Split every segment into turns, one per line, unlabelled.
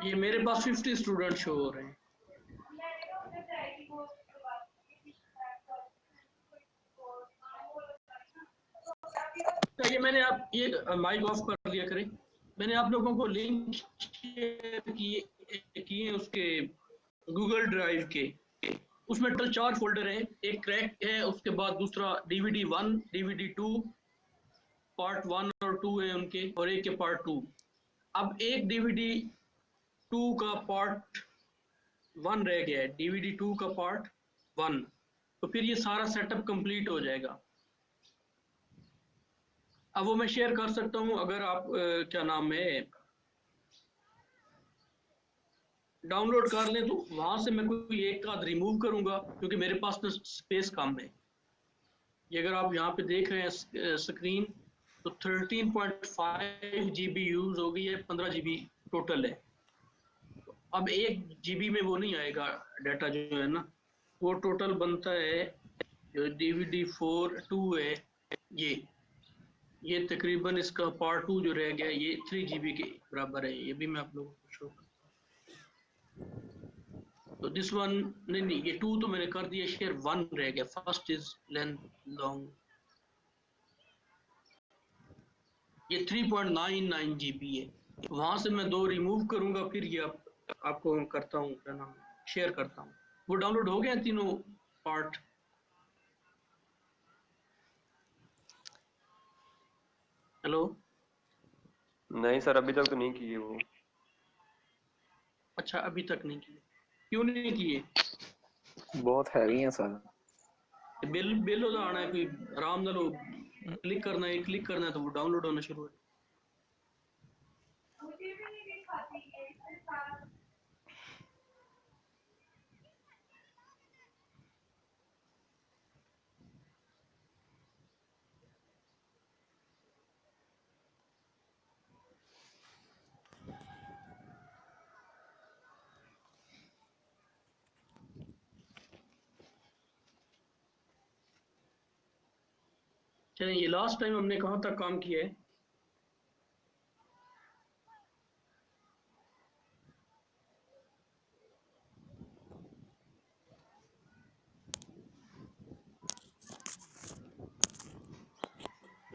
ये मेरे पास 50 student show हो रहे हैं। ये मैंने आप ये माइक ऑफ कर दिया करें। मैंने आप लोगों को लिंक शेयर किए उसके गूगल ड्राइव के। उसमें टोटल 4 फोल्डर हैं। एक क्रैक है, उसके बाद दूसरा DVD 1, DVD 2, पार्ट 1 और 2 है उनके, और एक के पार्ट 2। अब एक DVD 2 का पार्ट 1 रह गया है, DVD 2 का पार्ट 1। तो फिर ये सारा सेटअप कंप्लीट हो जाएगा। अब वो मैं शेयर कर सकता हूँ, अगर आप क्या नाम है डाउनलोड कर लें, तो वहां से मैं कोई एक आध रिमूव करूंगा, क्योंकि मेरे पास तो स्पेस कम है। ये अगर आप यहाँ पे देख रहे हैं स्क्रीन, तो 13.5 GB यूज हो गई है, 15 GB टोटल है। अब 1 GB में वो नहीं आएगा डाटा जो है ना, वो टोटल बनता है जो DVD 4 2 है, ये तकरीबन इसका पार्ट 2 जो रह गया ये 3 GB के बराबर है। ये भी मैं आप लोगों को शो करता हूँ। तो दिस वन नहीं, ये 2 तो मैंने कर दिया शेयर, 1 रह गया। फर्स्ट इज लेंथ लॉन्ग, ये 3.99 GB है। वहां से मैं 2 रिमूव करूंगा, फिर ये आपको करता हूँ, क्या नाम शेयर करता हूँ। वो डाउनलोड हो गया तीनों पार्ट? हेलो?
नहीं सर, अभी तक तो नहीं किए वो।
अच्छा, अभी तक नहीं किए, क्यों नहीं किए?
बहुत हैवी है सर।
बिल हो आना है, कोई आराम ना लो, क्लिक करना है तो वो डाउनलोड होना शुरू हो। चलिए, ये लास्ट टाइम हमने कहाँ तक काम किया है?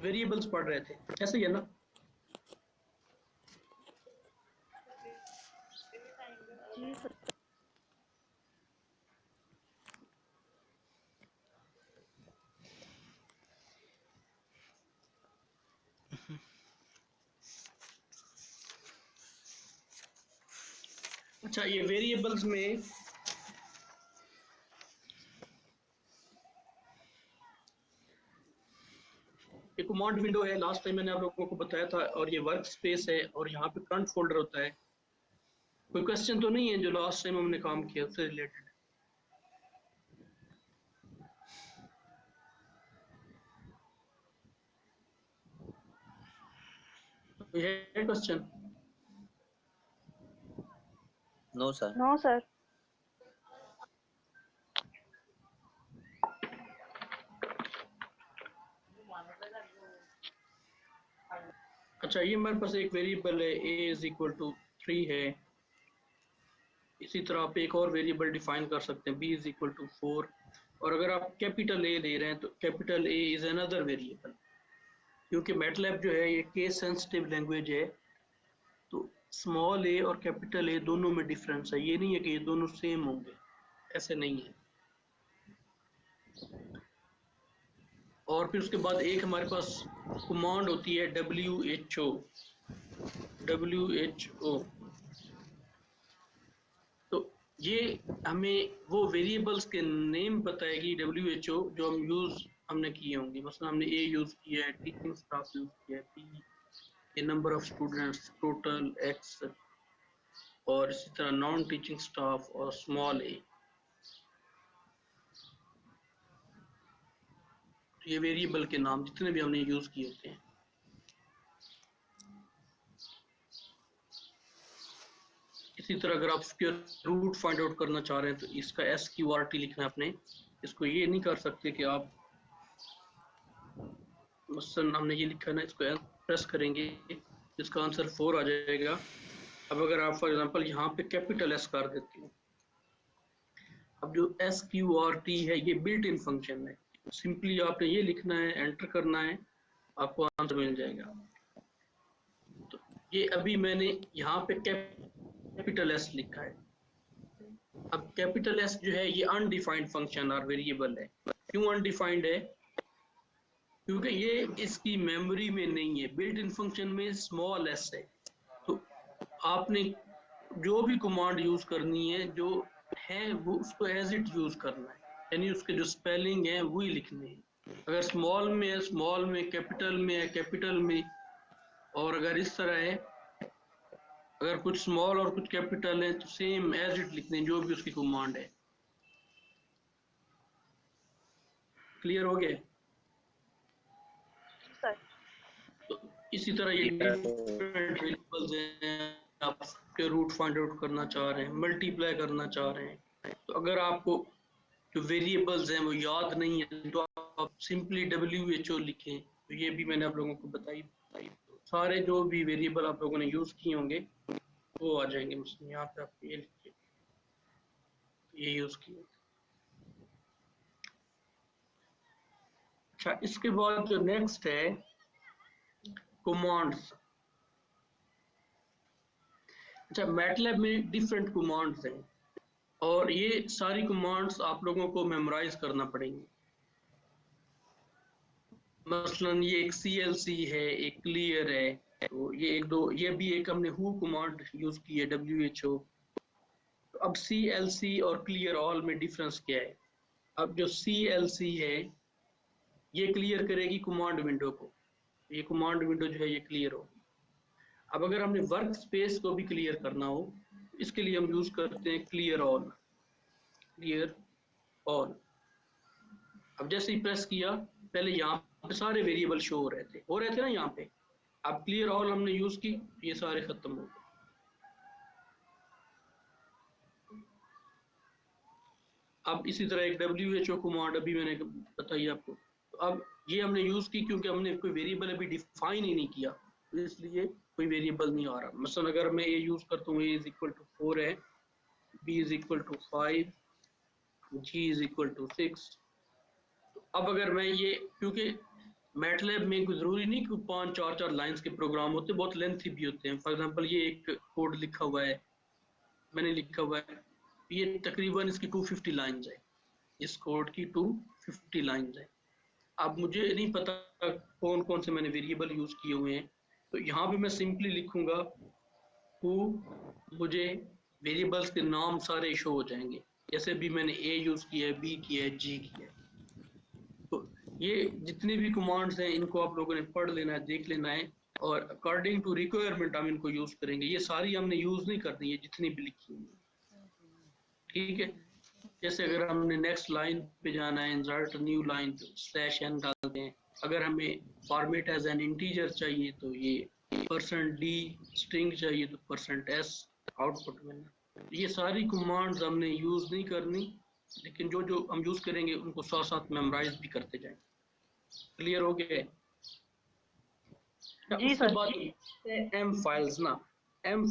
वेरिएबल्स पढ़ रहे थे, ऐसे ही है ना?
जी सर।
अच्छा, ये वेरिएबल्स में एक कमांड विंडो है, लास्ट टाइम मैंने आप लोगों को बताया था, और ये वर्क स्पेस है, और यहाँ पे करंट फोल्डर होता है। कोई क्वेश्चन तो नहीं है जो लास्ट टाइम हमने काम किया उससे रिलेटेड? है question?
No sir.
No sir.
अच्छा, ये हमारे पास एक वेरिएबल है a इज इक्वल टू 3 है। इसी तरह आप एक और वेरिएबल डिफाइन कर सकते हैं, b इज इक्वल टू 4। और अगर आप कैपिटल A ले रहे हैं तो capital A is another variable, क्योंकि मैटलैब जो है ये केस सेंसिटिव लैंग्वेज है, तो स्मॉल a और कैपिटल A दोनों में डिफरेंस है। ये नहीं है कि ये दोनों सेम होंगे, ऐसे नहीं है। और फिर उसके बाद एक हमारे पास कमांड होती है WHO। तो ये हमें वो वेरिएबल्स के नेम बताएगी WHO, जो हमने किए होंगे। मसलन हमने A यूज किया है, टीचिंग स्टाफ यूज किया है, B ये number of students total X, और इसी तरह नॉन टीचिंग स्टाफ और स्मॉल a। ये वेरिएबल के नाम जितने भी हमने यूज किए होते हैं। इसी तरह अगर आप इसके रूट फाइंड आउट करना चाह रहे हैं तो इसका SQRT लिखना है आपने। इसको ये नहीं कर सकते कि आप मसलन हमने ये लिखा है ना, इसको प्रेस करेंगे, इसका आंसर 4 आ जाएगा। अब अगर आप फॉर एग्जांपल यहाँ पे कैपिटल एस कर देते हो, अब जो SQRT है ये बिल्ट इन फंक्शन है, सिंपली आपने ये लिखना है, एंटर करना है, आपको आंसर मिल जाएगा। तो ये अभी मैंने यहाँ पे कैपिटल एस लिखा है। अब कैपिटल एस जो है ये अनडिफाइंड फंक्शन और वेरिएबल है। क्यों अनडिफाइंड है? क्योंकि ये इसकी मेमोरी में नहीं है, बिल्ट इन फंक्शन में स्मॉल एस है। तो आपने जो भी कमांड यूज करनी है जो है वो उसको एज इट यूज करना है, यानी उसके जो स्पेलिंग है वही लिखने हैं। अगर स्मॉल में है स्मॉल में, कैपिटल में है कैपिटल में, और अगर इस तरह है, अगर कुछ स्मॉल और कुछ कैपिटल है तो सेम एज इट लिखने हैं, जो भी उसकी कमांड है। क्लियर हो गया? तो इसी तरह ये डिफरेंट वेरिएबल्स हैं, आप के रूट फाइंड आउट करना चाह रहे हैं, मल्टीप्लाई करना चाह रहे हैं, तो अगर आपको जो वेरिएबल्स हैं वो याद नहीं है तो आप सिंपली WHO लिखें। तो ये भी मैंने आप लोगों को बताई, सारे जो भी वेरिएबल आप लोगों ने यूज किए होंगे वो आ जाएंगे। मतलब यहाँ पे आप ये लिखिए, ये यूज किए। अच्छा, इसके बाद जो नेक्स्ट है कमांड्स। अच्छा, मैटलैब में डिफरेंट कमांड्स हैं और ये सारी कमांड्स आप लोगों को मेमोराइज करना पड़ेंगी। मसलन ये एक CLC है, एक क्लियर है, तो ये एक दो, ये भी एक हमने हु कमांड यूज की है WHO। तो अब CLC और क्लियर ऑल में डिफरेंस क्या है? अब जो CLC है ये क्लियर करेगी कमांड विंडो को, ये कमांड विंडो जो है ये क्लियर होगी। अब अगर हमने वर्क स्पेस को भी क्लियर करना हो, इसके लिए हम यूज करते हैं क्लियर ऑल। क्लियर ऑल, अब जैसे ही प्रेस किया, पहले यहाँ पे सारे वेरिएबल शो हो रहे थे ना यहाँ पे। अब क्लियर ऑल हमने यूज की, ये सारे खत्म हो गए। अब इसी तरह एक WHO कमांड अभी मैंने बताई आपको, तो अब ये हमने यूज की क्योंकि हमने कोई वेरिएबल अभी डिफाइन ही नहीं किया, तो इसलिए कोई वेरिएबल नहीं आ रहा। मसलन अगर मैं ये यूज करता हूँ, A = 4 है, B = 5, G = 6। तो अब अगर मैं ये, क्योंकि मैटलैब में कोई जरूरी नहीं कि 5-4 लाइंस के प्रोग्राम होते, बहुत लेंथी भी होते हैं। फॉर एग्जांपल ये एक कोड लिखा हुआ है, मैंने लिखा हुआ है, ये तकरीबन इसकी 250 लाइंस है, इस कोड की 250 लाइंस है। अब मुझे नहीं पता कौन कौन से मैंने वेरिएबल यूज किए हुए हैं, तो यहाँ पे मैं सिंपली लिखूंगा हु, मुझे वेरिएबल्स के नाम सारे शो हो जाएंगे। जैसे भी मैंने A यूज किया है, B किया है, G किया है। तो ये जितनी भी कमांड्स हैं इनको आप लोगों ने पढ़ लेना है, देख लेना है, और अकॉर्डिंग टू रिक्वायरमेंट हम इनको यूज करेंगे। ये सारी हमने यूज नहीं करनी है जितनी भी लिखी हुई है, ठीक है। जैसे अगर हमने नेक्स्ट लाइन पे जाना है, इंसर्ट न्यू लाइन, /n डालते हैं। अगर हमें फॉर्मेट एज एन इंटीजर चाहिए तो ये %d, स्ट्रिंग चाहिए तो %s आउटपुट में। ये सारी कमांड्स हमने यूज नहीं करनी, लेकिन जो जो हम यूज करेंगे उनको साथ साथ मेमोराइज भी करते जाएं। क्लियर हो गया?
जी
उसके
सर।
बाद M फाइल्स ना, M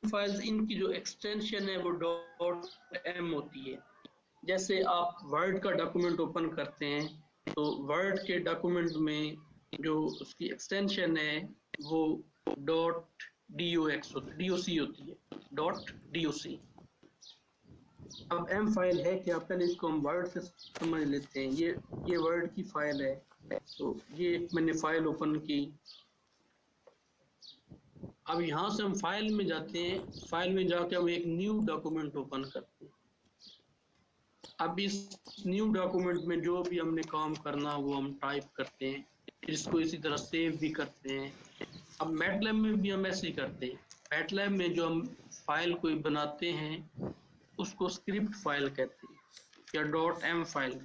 फाइल्स इनकी जो एक्सटेंशन है वो .m होती है। जैसे आप वर्ड का डॉक्यूमेंट ओपन करते हैं तो वर्ड के डॉक्यूमेंट में जो उसकी एक्सटेंशन है वो .doc होती है, .doc। अब M फाइल है क्या, पहले इसको हम वर्ड से समझ लेते हैं। ये वर्ड की फाइल है, तो ये मैंने फाइल ओपन की। अब यहाँ से हम फाइल में जाते हैं, फाइल में जाके हम एक न्यू डॉक्यूमेंट ओपन करते हैं। अब इस न्यू डॉक्यूमेंट में जो भी हमने काम करना वो हम टाइप करते हैं, इसको इसी तरह सेव भी करते हैं। अब मैटलैब में भी हम ऐसे ही करते हैं। मैटलैब में जो हम फाइल कोई बनाते हैं उसको स्क्रिप्ट फाइल कहते हैं या .m फाइल।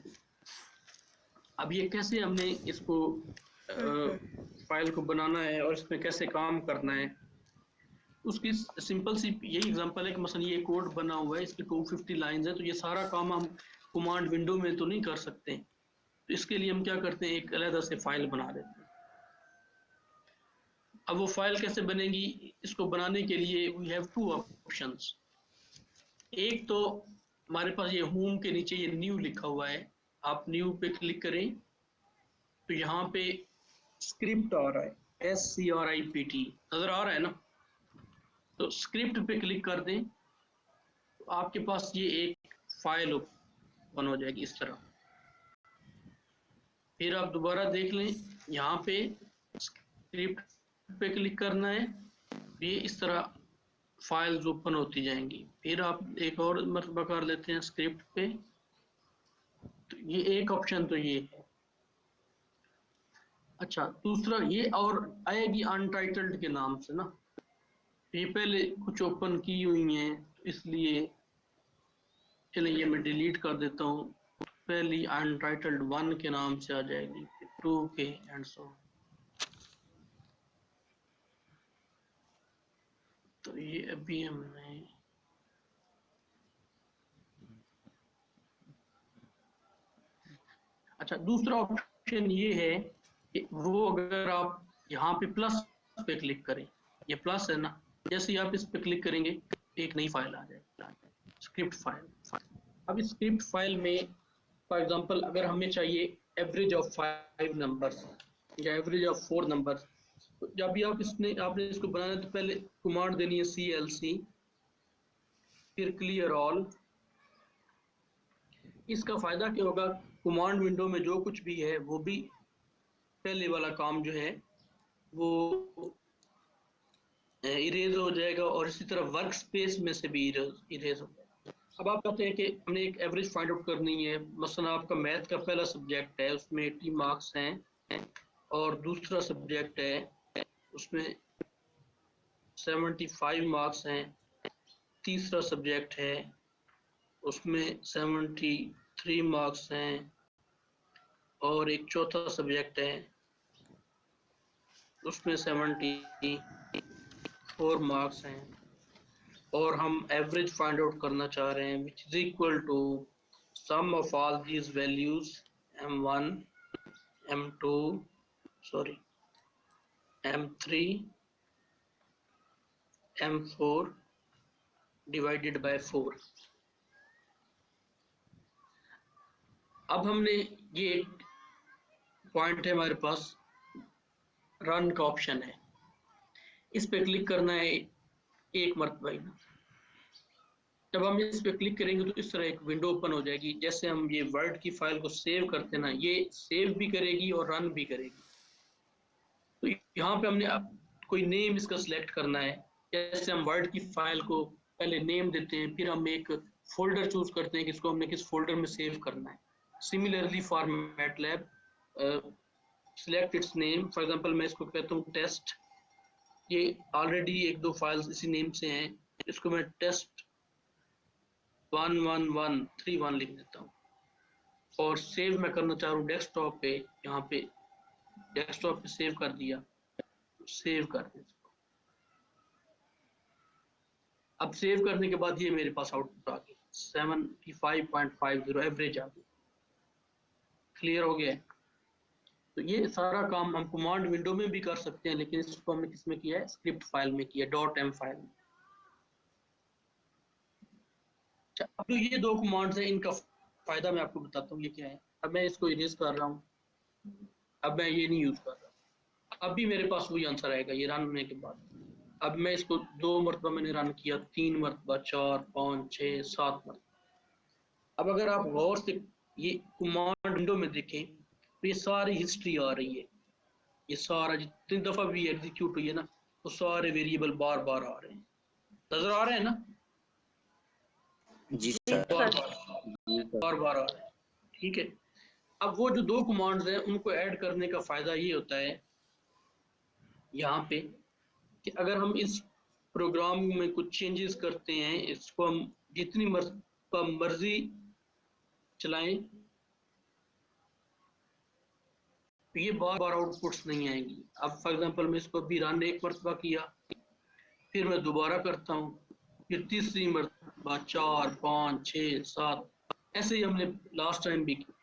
अब ये कैसे हमने इसको फाइल को बनाना है और इसमें कैसे काम करना है, उसकी सिंपल सी यही एग्जांपल है कि मसलन ये कोड बना हुआ है, इसकी 250 लाइंस है, तो ये सारा काम हम कमांड विंडो में तो नहीं कर सकते। तो इसके लिए हम क्या करते हैं, एक अलग से फाइल बना देते हैं। अब वो फाइल कैसे बनेगी, इसको बनाने के लिए वी हैव टू ऑप्शंस। एक तो हमारे पास ये होम के नीचे ये न्यू लिखा हुआ है, आप न्यू पे क्लिक करें तो यहाँ पे स्क्रिप्ट आ रहा है, SCRIPT नजर आ रहा है ना। तो स्क्रिप्ट पे क्लिक कर दें तो आपके पास ये एक फाइल ओपन हो जाएगी इस तरह। फिर आप दोबारा देख लें, यहाँ पे स्क्रिप्ट पे क्लिक करना है, ये इस तरह फाइल्स ओपन होती जाएंगी। फिर आप एक और मरतबा कर लेते हैं स्क्रिप्ट पे, तो ये एक ऑप्शन तो ये है। अच्छा, दूसरा ये और आएगी अनटाइटल्ड के नाम से ना, ये पहले कुछ ओपन की हुई हैं तो इसलिए चलिए ये मैं डिलीट कर देता हूँ। पहली अनटाइटल्ड 1 के नाम से आ जाएगी, 2 के एंड सो। तो ये अभी हमने अच्छा, दूसरा ऑप्शन ये है कि वो अगर आप यहाँ पे प्लस पे क्लिक करें, ये प्लस है ना, जैसे ही आप इस पे क्लिक करेंगे एक नई फाइल आ जाएगी, स्क्रिप्ट फाइल। अब इस स्क्रिप्ट फाइल में फॉर एग्जांपल अगर हमें चाहिए एवरेज ऑफ 5 नंबर्स या एवरेज ऑफ 4 नंबर्स, तो जब भी आपने इसको बनाना है तो पहले कमांड देनी है CLC, फिर क्लियर ऑल। इसका फायदा क्या होगा, कमांड विंडो में जो कुछ भी है वो भी पहले वाला काम जो है वो इरेज हो जाएगा, और इसी तरह वर्क स्पेस में से भी इरेज हो जाएगा। अब आप कहते हैं कि हमने एक एवरेज फाइंड आउट करनी है, मसलन आपका मैथ का पहला सब्जेक्ट है उसमें 80 मार्क्स हैं, और दूसरा सब्जेक्ट है उसमें 75 मार्क्स हैं, तीसरा सब्जेक्ट है उसमें 73 मार्क्स हैं, और एक चौथा सब्जेक्ट है उसमें 74 मार्क्स हैं, और हम एवरेज फाइंड आउट करना चाह रहे हैं which is equal to sum of all these values M1 M2 sorry M3 M4 divided by 4। अब हमने ये पॉइंट है हमारे पास, रन का ऑप्शन है, इस पे क्लिक करना है एक मरतबा। जब हम इस पे क्लिक करेंगे तो इस तरह एक विंडो ओपन हो जाएगी। जैसे हम ये वर्ड की फाइल को सेव करते हैं ना, ये सेव भी करेगी और रन भी करेगी। तो यहाँ पे हमने कोई नेम इसका सिलेक्ट करना है। जैसे हम वर्ड की फाइल को पहले नेम देते हैं, फिर हम एक फोल्डर चूज करते हैं कि इसको हमने किस फोल्डर में सेव करना है। Similarly for MATLAB select it's name, for example मैं इसको कहता हूँ टेस्ट, ये ऑलरेडी एक दो फाइल्स इसी नेम से हैं, इसको मैं टेस्ट 11131 लिख देता हूँ, और सेव मैं करना चाह रहा हूँ डेस्कटॉप पे, यहाँ पे डेस्कटॉप पे सेव कर दिया, सेव कर दें इसको। अब सेव करने के बाद ये मेरे पास आउटपुट आ गई 75.50 एवरेज आ गई। क्लियर हो गया है? तो ये सारा काम हम कमांड विंडो में भी कर सकते हैं, लेकिन इसको हमने किसमें किया है, स्क्रिप्ट फाइल में किया, .m फाइल में। अब तो ये दो कमांड्स हैं, इनका फायदा मैं आपको बताता हूँ ये क्या है। अब मैं इसको इरेज कर रहा हूँ, अब मैं ये नहीं यूज कर रहा, अब भी मेरे पास वही आंसर आएगा ये रन होने के बाद। अब मैं इसको 2 मरतबा मैंने रन किया, 3 मरतबा, 4, 5, 6, 7 मरतबा। अब अगर आप गौर से ये कमांड विंडो में देखें तो ये सारी हिस्ट्री आ रही है, ये सारा जितनी दफा भी एग्जीक्यूट हुई है ना, तो सारे वेरिएबल बार बार आ रहे हैं, नजर आ रहे हैं ना?
जी सर।
बार बार आ रहे हैं, ठीक है। अब वो जो दो कमांड्स हैं उनको ऐड करने का फायदा ये होता है यहाँ पे कि अगर हम इस प्रोग्राम में कुछ चेंजेस करते हैं, इसको हम जितनी मर्जी चलाएं तो ये बार बार आउटपुट्स नहीं आएंगी। अब फॉर एग्जांपल मैं इसको अभी रन एक मरतबा किया, फिर मैं दोबारा करता हूँ, फिर तीसरी मरतबा, 4, 5, 6, 7, ऐसे ही हमने लास्ट टाइम भी किया।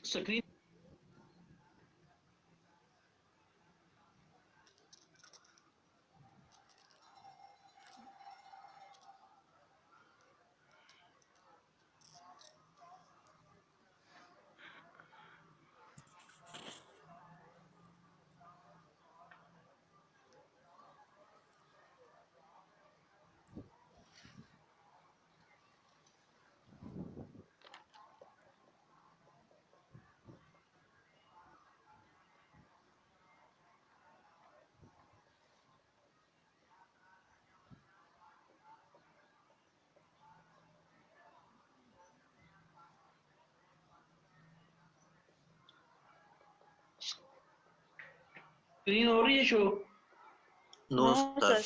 स्क्रीन स्क्रीन हो रही है शो?
No sir.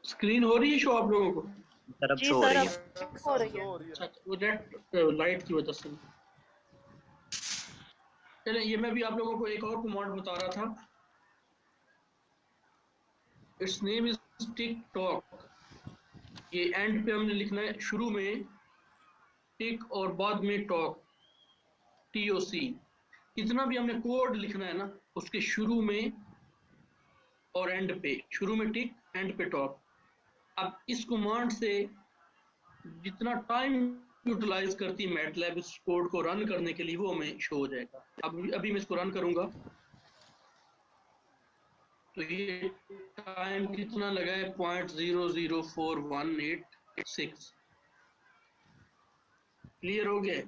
स्क्रीन हो रही है शो आप लोगों को?
सर अब
जी
शो हो
सर,
रही
अब
है।
हो रही है।
अच्छा, वो रेड लाइट की वजह से। चलिए, ये मैं भी आप लोगों को एक और कमांड बता रहा था। It's name is tick tock. ये एंड पे हमने लिखना है, शुरू में टिक और बाद में टॉक, TOC। इतना भी हमने कोड लिखना है ना, उसके शुरू में और एंड पे, शुरू में टिक, एंड पे टॉक। अब इस कमांड से जितना टाइम यूटिलाइज करती है मैटलैब इस कोड को रन करने के लिए, वो हमें शो हो जाएगा। अब अभी मैं इसको रन करूंगा तो ये टाइम कितना लगा है, 0.004186। क्लियर हो गया?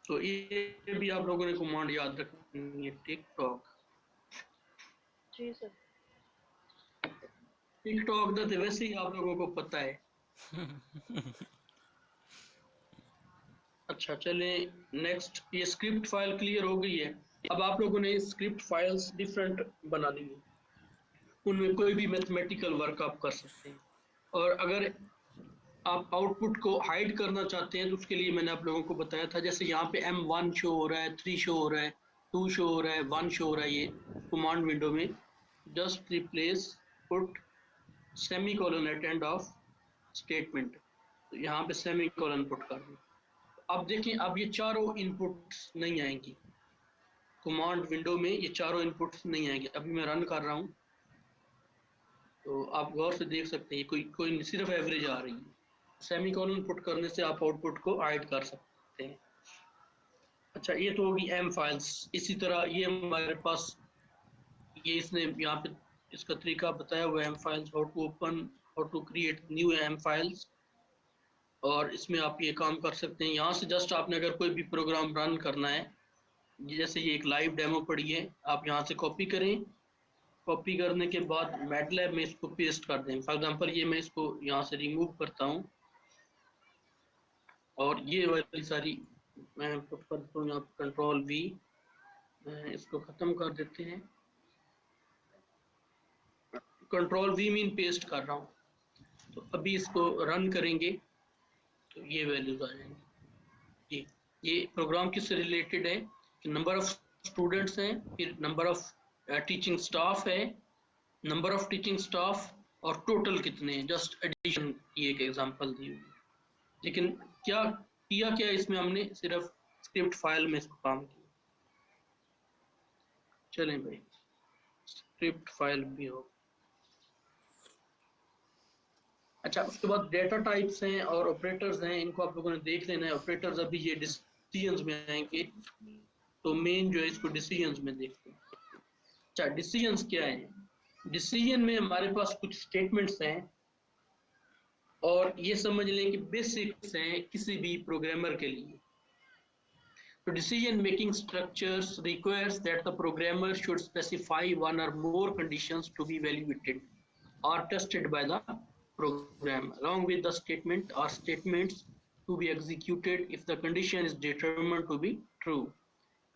तो ये भी आप लोगों ने कमांड याद रखनी है, टिकटॉक।
जी सर।
टिकटॉक तो वैसे ही आप लोगों को पता है। अच्छा, चले नेक्स्ट। ये स्क्रिप्ट फाइल क्लियर हो गई है। अब आप लोगों ने स्क्रिप्ट फाइल्स डिफरेंट बना ली है, उनमें कोई भी मैथमेटिकल वर्क आप कर सकते हैं। और अगर आप आउटपुट को हाइड करना चाहते हैं तो उसके लिए मैंने आप लोगों को बताया था, जैसे यहाँ पे M1 शो हो रहा है, 3 शो हो रहा है, 2 शो हो रहा है, 1 शो हो रहा है। ये कमांड विंडो में just replace put semicolon at end of statement, तो यहाँ पे सेमीकोलन पुट कर दें। अब देखें, अब ये चारों इनपुट्स नहीं आएंगी कमांड विंडो में, ये चारों इनपुट्स नहीं आएंगे। अभी मैं रन कर रहा हूँ तो आप गौर से देख सकते हैं, कोई सिर्फ एवरेज आ रही है। सेमीकोलन पुट करने से आप आउटपुट को हाइड कर सकते हैं। अच्छा, ये तो होगी M फाइल्स। इसी तरह ये हमारे पास, ये इसने यहाँ पे इसका तरीका बताया हुआ है, M files, how to open, how to create new M files. और इसमें आप ये काम कर सकते हैं, यहाँ से जस्ट आपने अगर कोई भी प्रोग्राम रन करना है, जैसे ये एक लाइव डेमो पड़ी है, आप यहाँ से कॉपी करें। कॉपी करने के बाद मैटलैब में इसको पेस्ट कर दें। फॉर एग्जांपल ये मैं इसको यहाँ से रिमूव करता हूँ और ये वाली सारी मैं पुट करता हूँ यहाँ पे, Ctrl+V। इसको खत्म कर देते हैं। Ctrl+V मीन पेस्ट कर रहा हूँ। तो अभी इसको रन करेंगे तो ये वैल्यूज आ जाएंगी। जी, ये प्रोग्राम किससे रिलेटेड है कि नंबर ऑफ स्टूडेंट्स हैं, फिर नंबर ऑफ टीचिंग स्टाफ है, नंबर ऑफ टीचिंग स्टाफ और टोटल कितने हैं, जस्ट एडिशन की एक एग्जांपल दी हुई। लेकिन क्या किया इसमें हमने सिर्फ स्क्रिप्ट फाइल में इसको काम किया। चलें भाई, स्क्रिप्ट फाइल भी हो। अच्छा, उसके बाद डेटा टाइप्स हैं और ऑपरेटर्स हैं, इनको आप लोगों ने देख लेना है। ऑपरेटर्स अभी ये डिसीजंस में आएंगे, तो मेन जो है इसको डिसीजंस में देखते हैं। अच्छा, डिसीजंस क्या है? डिसीजन में हमारे पास कुछ स्टेटमेंट्स हैं और ये समझ लें कि बेसिक्स हैं किसी भी प्रोग्रामर के लिए। तो decision making structures requires that the programmer should specify one or more conditions to be evaluated. are tested by the program. Along with the statement are statements to be executed if the condition is determined to be true,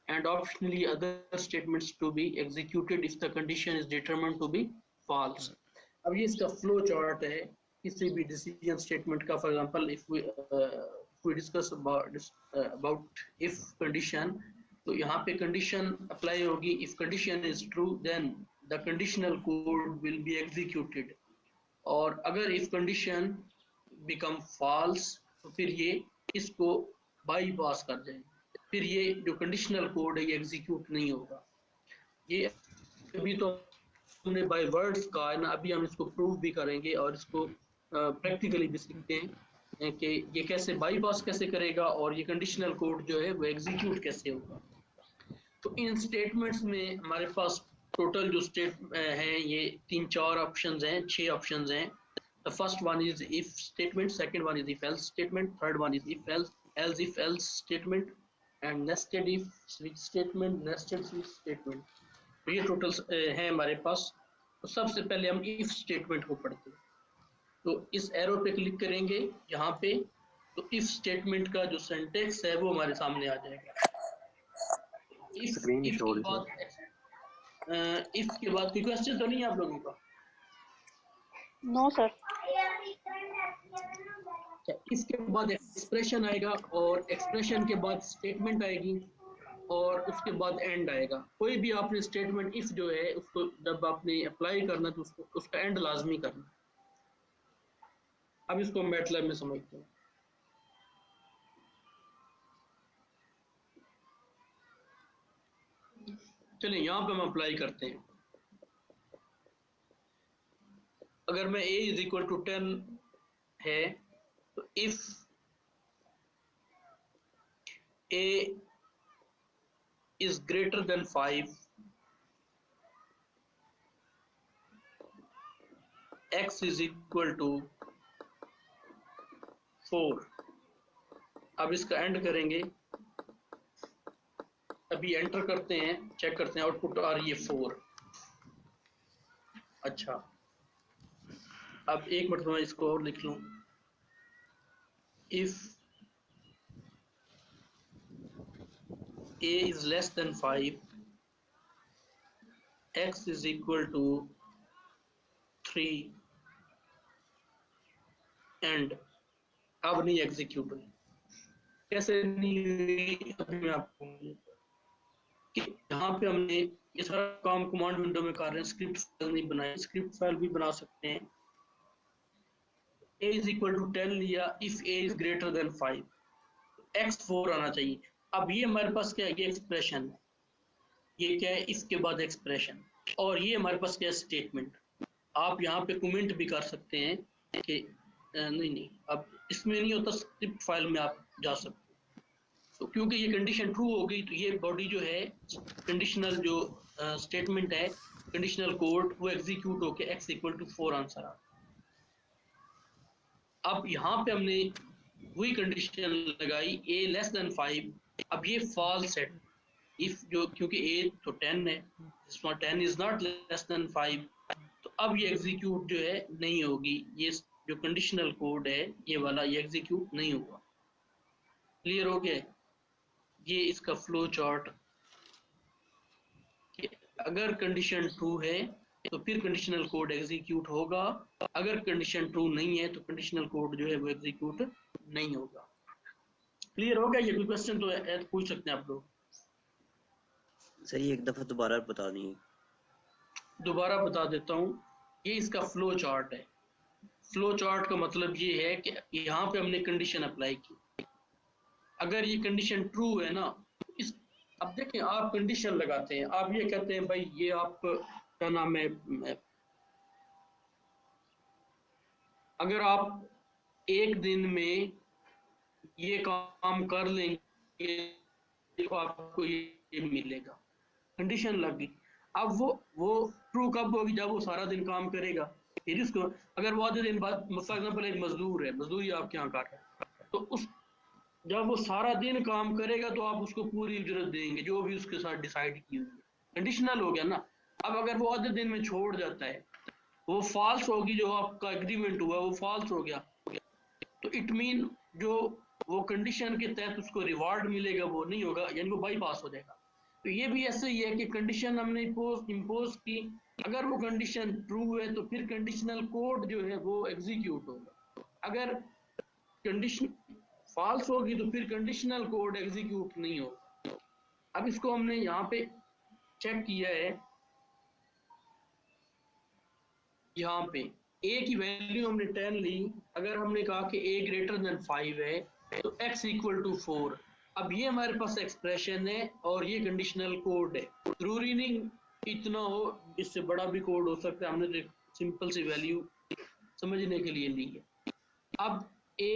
and optionally other statements to be executed if the condition is determined to be false. अब ये इसका flow chart है किसी भी decision statement का. For example, if we discuss about if condition, तो यहाँ पे condition apply होगी. If condition is true, then the conditional code will be executed. और अगर if condition become false, तो फिर ये इसको bypass कर जाएंगे. फिर ये जो कंडीशनल कोड है ये एग्जीक्यूट नहीं होगा. ये अभी तो हमने बाय वर्ड्स कहा है ना, अभी हम इसको प्रूव भी करेंगे और इसको प्रैक्टिकली भी सीखते हैं कि ये कैसे बाईपास कैसे करेगा और ये कंडीशनल कोड जो है वो एग्जीक्यूट कैसे होगा. तो इन स्टेटमेंट्स में हमारे पास टोटल जो स्टेट हैं ये 3-4 ऑप्शंस हैं, 6 ऑप्शंस हैं. The first one is if statement, second one is if else statement, third one is if else if else statement and nested if switch statement, nested switch statement. तो ये total है हमारे पास. तो सबसे पहले हम if statement को पढ़ते हैं. तो इस एरो पे क्लिक करेंगे यहाँ पे, तो if statement का जो सिंटैक्स है वो हमारे सामने आ जाएगा. if के बाद कोई क्वेश्चन तो नहीं है आप लोगों का?
No sir.
इसके बाद एक्सप्रेशन आएगा और एक्सप्रेशन के बाद स्टेटमेंट आएगी और उसके बाद एंड आएगा. कोई भी आपने स्टेटमेंट इफ जो है उसको जब आपने अप्लाई करना तो उसका एंड लाजमी करना. अब इसको मैटलैब में समझते हैं. चलिए यहाँ पे हम अप्लाई करते हैं. अगर मैं a इज इक्वल टू 10 है तो if a is greater than 5, x is equal to 4. अब इसका एंड करेंगे. अभी एंटर करते हैं, चेक करते हैं आउटपुट आ रही है 4. अच्छा, अब एक मिनट में इसको और लिख लूं. If a is less than 5, x is equal to 3 and अब नहीं एग्जीक्यूट हुई. कैसे नहीं हुई अभी मैं आपको कि यहाँ पे हमने ये सारा काम कमांड विंडो में कर रहे हैं. स्क्रिप्ट फाइल नहीं बनाई, स्क्रिप्ट फाइल भी बना सकते हैं. a is equal to 10 लिया. if a is greater than 5, x 4 आना चाहिए. अब ये हमारे पास क्या है, ये एक्सप्रेशन है. ये क्या है, if के बाद एक्सप्रेशन. और ये हमारे पास क्या है, स्टेटमेंट. आप यहाँ पे कमेंट भी कर सकते हैं कि नहीं अब इसमें नहीं होता, स्क्रिप्ट फाइल में आप जा सकते हैं. तो क्योंकि ये कंडीशन ट्रू हो गई तो ये बॉडी जो है कंडीशनल जो स्टेटमेंट है, कंडीशनल कोड, वो एग्जीक्यूट होके x इक्वल टू 4 आंसर आ. अब यहाँ पे हमने वही कंडीशन लगाई a लेस देन 5. अब ये फॉल्स है इफ जो, क्योंकि a तो 10 है, इसमें 10 इज नॉट लेस देन 5. तो अब ये एग्जीक्यूट जो है नहीं होगी. ये जो कंडीशनल कोड है ये वाला, ये एग्जीक्यूट नहीं होगा. क्लियर हो गया? ये इसका फ्लो चार्ट. अगर कंडीशन ट्रू है तो फिर कंडीशनल कोड एग्जीक्यूट होगा. अगर कंडीशन ट्रू नहीं है तो कंडीशनल कोड जो है वो एग्जीक्यूट नहीं होगा. क्लियर हो गया? ये कोई क्वेश्चन तो पूछ सकते हैं आप लोग.
सही, एक दफा दोबारा बता दिए.
दोबारा बता देता हूँ. ये इसका फ्लो चार्ट है. फ्लो चार्ट का मतलब ये है कि यहाँ पे हमने कंडीशन अप्लाई की. अगर ये कंडीशन ट्रू है ना, इस अब देखें आप कंडीशन लगाते हैं, आप ये कहते हैं भाई ये आप क्या नाम है, अगर आप एक दिन में ये काम कर लेंगे तो आपको ये मिलेगा. कंडीशन लग गई. अब वो ट्रू कब होगी, जब वो सारा दिन काम करेगा. फिर उसको अगर वो आधे दिन बाद, फॉर एग्जाम्पल एक मजदूर है, मजदूरी आप यहाँ कर रहे हैं, तो उस जब वो सारा दिन काम करेगा तो आप उसको पूरी उजरत देंगे जो भी उसके साथ डिसाइड की हुई है. कंडीशनल हो गया ना. अब अगर वो आधे दिन में छोड़ जाता है वो फॉल्स होगी, जो आपका एग्रीमेंट हुआ वो फॉल्स हो गया, तो इट मीन जो वो कंडीशन के तहत उसको रिवार्ड मिलेगा वो नहीं होगा, यानी वो बाईपास हो जाएगा। तो ये भी ऐसे ही है कि कंडीशन हमने इम्पोज की, अगर वो कंडीशन ट्रू है तो फिर कंडीशनल कोड जो है वो एग्जीक्यूट होगा, अगर कंडीशन फॉल्स होगी तो फिर कंडीशनल कोड एग्जीक्यूट नहीं होगा। अब इसको हमने यहाँ पे चेक किया है, यहाँ पे a की वैल्यू हमने 10 ली, अगर हमने कहा कि a ग्रेटर देन 5 है तो x इक्वल टू 4। अब ये हमारे पास एक्सप्रेशन है और ये कंडीशनल कोड है, जरूरी नहीं इतना हो, इससे बड़ा भी कोड हो सकता है, हमने तो सिंपल सी वैल्यू समझने के लिए ली है। अब a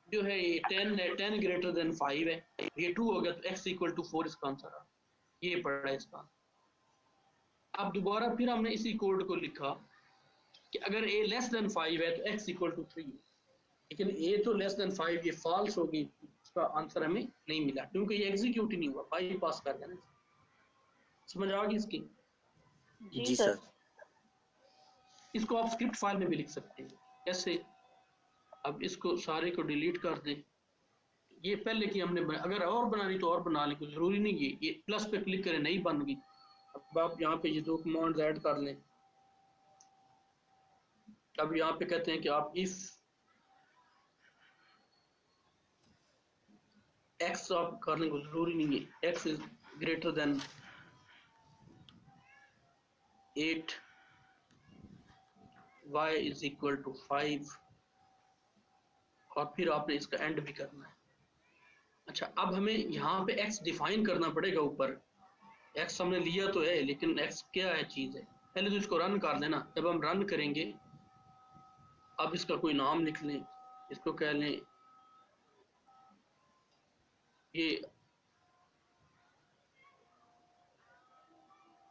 जो है ये 10 है, 10 ग्रेटर देन 5 है, ये 2 हो गया तो x इक्वल टू 4 इसका आंसर आ, ये पड़ा है इसका। अब दोबारा फिर हमने इसी कोड को लिखा कि अगर a लेस देन 5 है तो x इक्वल टू 3, लेकिन a तो लेस देन 5 ये फॉल्स होगी, इसका आंसर हमें नहीं मिला क्योंकि ये एग्जीक्यूट ही नहीं हुआ, बाईपास कर देना। समझ आ गई इसकी?
जी सर।
इसको आप स्क्रिप्ट फाइल में भी लिख सकते हैं, कैसे? अब इसको सारे को डिलीट कर दें, ये पहले की हमने अगर और बनानी तो और बना लें, जरूरी नहीं है ये प्लस पे क्लिक करें नहीं बन गई। अब आप यहाँ पे ये दो कमांड्स ऐड कर लें। अब यहाँ पे कहते हैं कि आप इफ x आप करने को जरूरी नहीं है, x is greater than 8, y is equal to 5, और फिर आपने इसका एंड भी करना है। अच्छा, अब हमें यहाँ पे x डिफाइन करना पड़ेगा। ऊपर x हमने लिया तो है, लेकिन x क्या है चीज है, पहले तो इसको रन कर देना। जब हम रन करेंगे, अब इसका कोई नाम लिख लें, इसको कह लें ये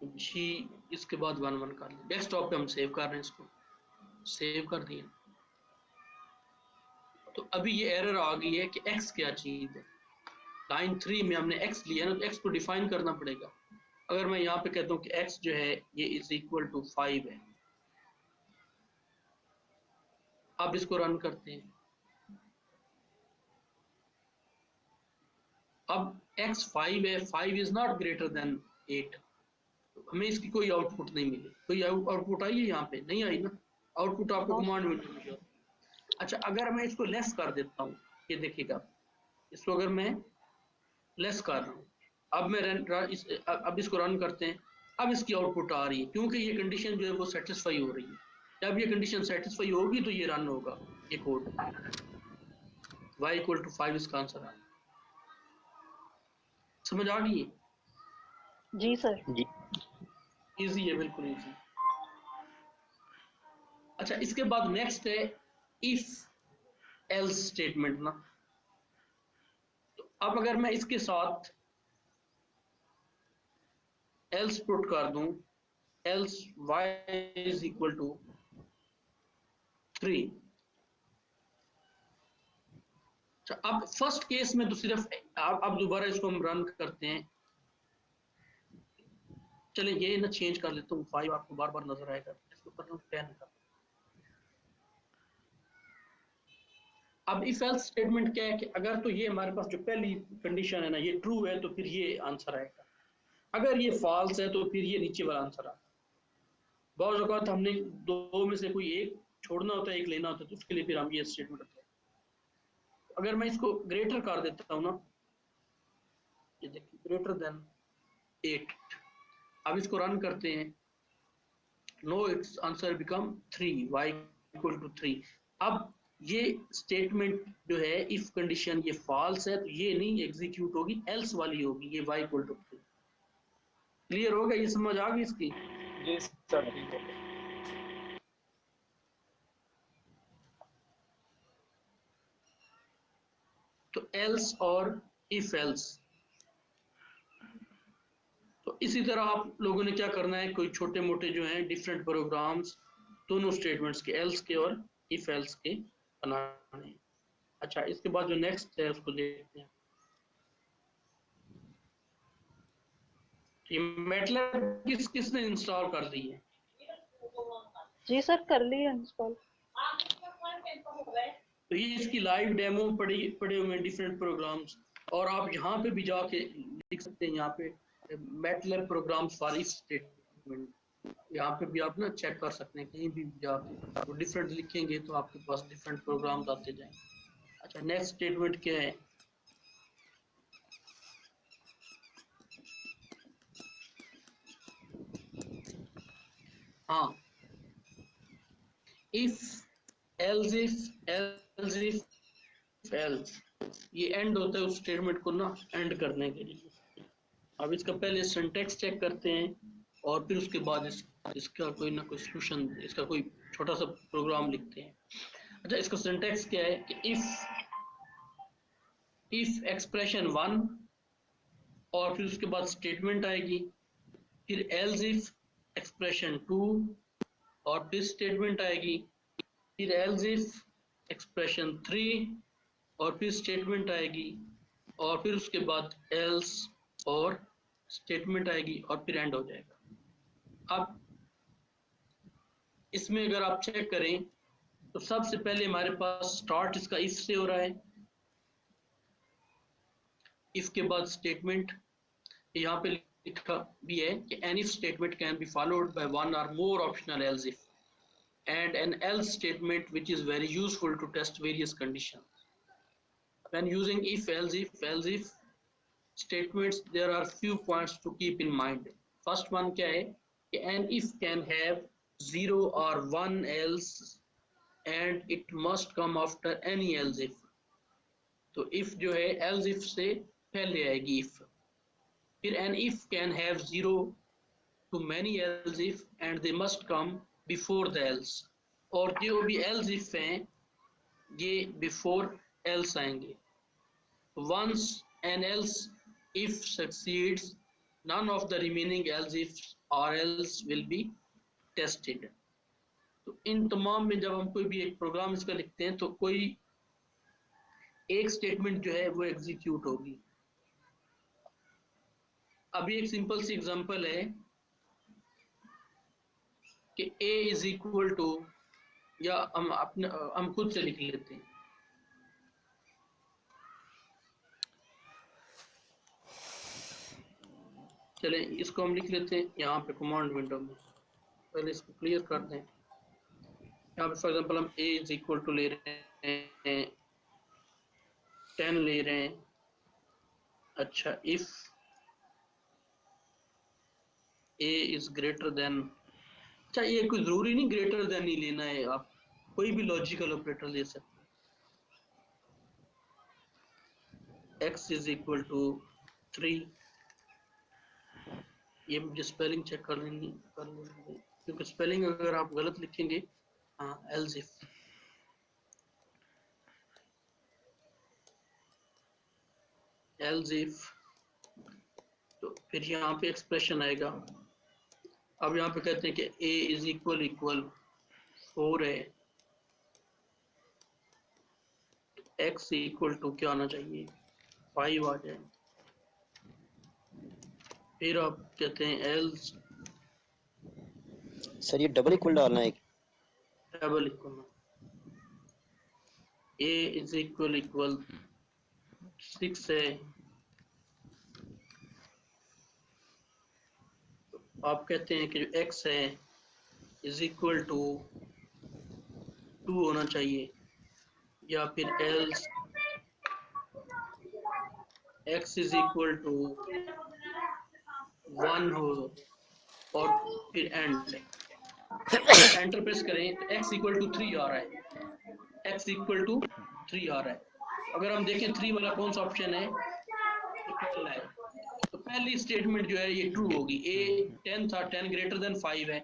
जी, इसके बाद 1 1 कर लें। डेस्कटॉप पे हम सेव कर रहे हैं, इसको सेव कर दिया। तो अभी ये एरर आ गई है कि x क्या चीज है। लाइन 3 में हमने x लिया ना, तो x को डिफाइन करना पड़ेगा। अगर मैं यहाँ पे कहता हूँ कि x जो है ये इज इक्वल टू 5 है, अब इसको रन करते हैं। अब x 5 है, 5 इज नॉट ग्रेटर देन 8, तो हमें इसकी कोई आउटपुट नहीं मिली। कोई आउटपुट आई है यहाँ पे? नहीं आई ना, आउटपुट आपको कमांड में मिलेगी। अच्छा, अगर मैं इसको लेस कर देता हूँ, ये देखिएगा, इसको अगर मैं लेस कर रहा हूँ, अब मैं अब इसको रन करते हैं। अब इसकी आउटपुट आ रही है क्योंकि ये कंडीशन जो है वो सेटिस्फाई हो रही है। जब ये कंडीशन सेटिस्फाई होगी तो ये रन होगा, ये कोड y इक्वल टू 5 इसका आंसर है। समझ आ गई?
जी सर।
जी
इजी है, बिल्कुल इजी। अच्छा, इसके बाद नेक्स्ट है इफ एल्स स्टेटमेंट ना। तो अब अगर मैं इसके साथ एल्स पुट कर दूं, else y is equal to 3। अच्छा, अब फर्स्ट केस में तो सिर्फ अब दोबारा इसको हम रन करते हैं। चले ये ना चेंज कर लेता हूँ, 5 आपको बार बार नजर आएगा, इसको कर दूं 10 का। अब इफ एल्स स्टेटमेंट क्या है कि अगर तो ये हमारे पास जो पहली कंडीशन है ना, ये ट्रू है तो फिर ये आंसर आएगा, अगर ये फॉल्स है तो फिर ये नीचे वाला आंसर आता है। बहुत औकात हमने दो में से कोई एक छोड़ना होता है, एक लेना होता है, तो उसके लिए फिर हम ये स्टेटमेंट रखते हैं। अगर मैं इसको ग्रेटर कर देता हूँ ना, ये देखिए ग्रेटर देन 8, अब इसको रन करते हैं। No, it's answer become 3, y equal to 3। अब ये स्टेटमेंट जो है इफ कंडीशन ये फॉल्स है तो ये नहीं एग्जीक्यूट होगी, एल्स वाली होगी, ये y इक्वल टू 3। क्लियर होगा? ये समझ आ गई इसकी?
जी सर।
तो एल्स और इफ एल्स, तो इसी तरह आप लोगों ने क्या करना है, कोई छोटे मोटे जो हैं डिफरेंट प्रोग्राम्स दोनों स्टेटमेंट्स के, एल्स के और इफ एल्स के बनाने हैं। अच्छा, इसके बाद जो नेक्स्ट है उसको देखते हैं। ये मैटलैब किसने इंस्टॉल कर दी है?
जी सर, कर लिए इंस्टॉल।
तो ये इसकी लाइव डेमो पड़े हुए हैं डिफरेंट प्रोग्राम्स, और आप यहाँ पे भी जाके लिख सकते हैं, यहाँ पे MATLAB programs for if statement, यहाँ पे भी आप ना चेक कर सकते हैं, कहीं भी जाके वो डिफरेंट लिखेंगे तो आपके पास डिफरेंट प्रोग्राम्स आते जाएंगे। अच्छा, नेक्स्ट स्टेटमेंट क्या है? हाँ, इफ एल्स ये एंड होता है उस स्टेटमेंट को ना एंड करने के लिए। अब इसका पहले सिंटैक्स चेक करते हैं और फिर उसके बाद इसका कोई ना कोई सॉल्यूशन, इसका कोई छोटा सा प्रोग्राम लिखते हैं। अच्छा, इसका सिंटैक्स क्या है कि इफ एक्सप्रेशन 1 और फिर उसके बाद स्टेटमेंट आएगी, फिर एल्स इफ एक्सप्रेशन 2 और फिर स्टेटमेंट आएगी, फिर एल्स इफ एक्सप्रेशन 3 और फिर स्टेटमेंट आएगी, और फिर उसके बाद एल्स और स्टेटमेंट आएगी और फिर एंड हो जाएगा। अब इसमें अगर आप चेक करें तो सबसे पहले हमारे पास स्टार्ट इसका इफ से हो रहा है, इफ के बाद स्टेटमेंट, यहाँ पे लिखा भी है कि an if statement can be followed by one or more optional else if and an else statement which is very useful to test various conditions. When using if else if statements, there are few points to keep in mind. First one क्या है कि an if can have 0 or 1 else and it must come after any else if. तो if जो है else if से पहले आएगी if। फिर an if can have 0 to many else if and they must come before the else, और जो भी else if हैं ये before else आएंगे। Once an else if succeeds, none of the remaining else ifs or else will be tested. तो इन तमाम में जब हम कोई भी एक प्रोग्राम इसका लिखते हैं तो कोई एक स्टेटमेंट जो है वो एग्जीक्यूट होगी। अभी एक सिंपल सी एग्जांपल है कि a इज इक्वल टू, या हम खुद से लिख लेते हैं। चलें इसको हम लिख लेते हैं यहाँ पे कमांड विंडो में। पहले इसको क्लियर कर दें। यहाँ पे फॉर एग्जांपल हम a इज इक्वल टू ले रहे हैं 10 ले रहे हैं। अच्छा, if a is greater then, अच्छा ये कोई जरूरी नहीं ग्रेटर देन ही लेना है, आप कोई भी लॉजिकल ऑपरेटर ले सकते हैं। x इज इक्वल टू 3, ये मुझे स्पेलिंग चेक कर लेंगे क्योंकि स्पेलिंग अगर आप गलत लिखेंगे, हाँ एल्स इफ, तो फिर यहाँ पे एक्सप्रेशन आएगा। अब यहाँ पे कहते हैं कि a इज इक्वल 4 है, x इक्वल टू क्या आना चाहिए 5 आ जाए। फिर आप कहते हैं एल्स,
सर ये डबल इक्वल डालना है,
double equal, a is equal 6 है, आप कहते हैं कि जो x है इज इक्वल टू 2 होना चाहिए, या फिर else x is equal to 1 हो, और फिर एंड एंटर प्रेस करें तो x इक्वल टू 3 आ रहा है, x इक्वल टू 3 आ रहा है। अगर हम देखें 3 वाला कौन सा ऑप्शन है, तो पहली स्टेटमेंट जो है ये ट्रू होगी। a 10 था, 10 ग्रेटर देन 5 है,